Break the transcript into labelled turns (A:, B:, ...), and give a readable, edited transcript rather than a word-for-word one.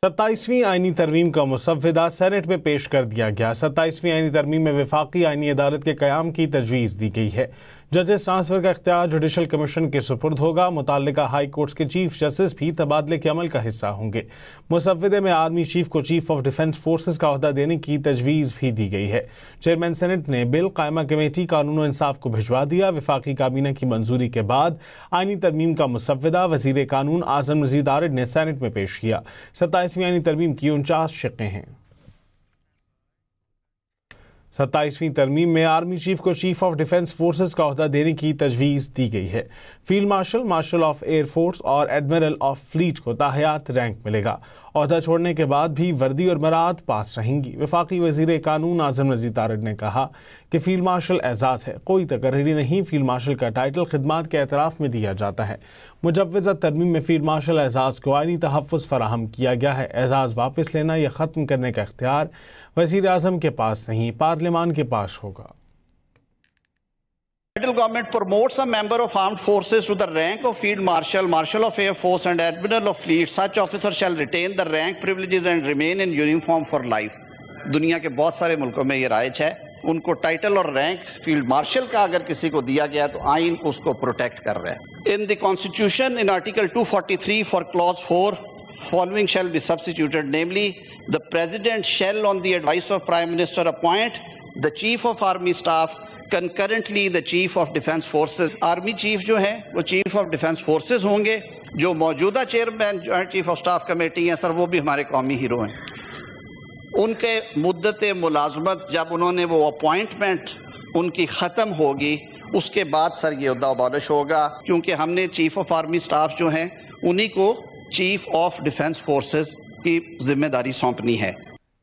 A: 27ویں آئینی ترمیم کا مسودہ سینٹ میں پیش کر دیا گیا۔ 27ویں آئینی ترمیم میں وفاقی آئینی عدالت کے قیام کی تجویز دی گئی ہے۔ ججز ٹرانسفر کا اختیار جوڈیشل کمیشن کے سپرد ہوگا۔ متعلقہ ہائی کورٹس کے چیف جسٹس بھی تبادلے کے عمل کا حصہ ہوں گے۔ مسودے میں آرمی چیف کو چیف آف ڈیفنس فورسز کا عہدہ دینے کی تجویز بھی دی گئی ہے۔ چیئرمین سینٹ نے بل قائمہ کمیٹی قانون و انصاف کو بھجوا دیا۔ وفاقی کابینہ کی منظوری کے بعد آئینی ترمیم کا مسودہ وزیر قانون اعظم مزید آرڈ نے سینٹ میں پیش کیا۔ 27ویں آئینی ترمیم کی 49 شقیں ہیں۔ 27ویں ترمیم میں آرمی چیف کو چیف آف ڈیفنس فورسز کا عہدہ دینے کی تجویز دی گئی ہے۔ Field marshal, martial of air force اور ایڈمرل آف فلیٹ کو تاحیات رینک ملے گا۔ عہدہ چھوڑنے کے بعد بھی وردی اور مراعات پاس رہیں گی۔ وفاقی وزیر قانون اعظم مزید آرڈ نے کہا کہ فیلڈ مارشل اعزاز ہے، کوئی تقرری نہیں۔ فیلڈ مارشل کا ٹائٹل خدمات کے اعتراف میں دیا جاتا ہے۔ مجوزہ ترمیم میں فیلڈ مارشل اعزاز کو آئینی تحفظ فراہم کیا گیا ہے۔ اعزاز واپس لینا یا ختم کرنے کا اختیار وزیر اعظم کے پاس نہیں، پارلیمان کے پاس ہوگا۔
B: Federal government promotes a member of armed forces to the rank of field marshal, marshal of air force and admiral of fleet. Such officer shall retain the rank, privileges and remain in uniform for life. دنیا کے بہت سارے ملکوں میں یہ رائج ہے۔ ان کو ٹائٹل اور رینک فیلڈ مارشل کا اگر کسی کو دیا گیا تو آئین اس کو پروٹیکٹ کر رہا ہے۔ In the constitution, in article 243 for clause 4, following shall be substituted, namely, the president shall on the advice of prime minister appoint the chief of army staff, concurrently the chief of defense forces. Army chief جو ہیں وہ chief of defence forces ہوں گے۔ جو موجودہ chairman joint chief of staff committee ہیں سر، وہ بھی ہمارے قومی ہیرو ہیں۔ ان کے مدت ملازمت جب انہوں نے وہ اپوائنٹمنٹ ان کی ختم ہوگی، اس کے بعد سر یہ عہدہ ابالش ہوگا، کیونکہ ہم نے چیف آف آرمی سٹاف جو ہیں انہی کو چیف آف ڈیفنس فورسز کی ذمہ داری سونپنی ہے۔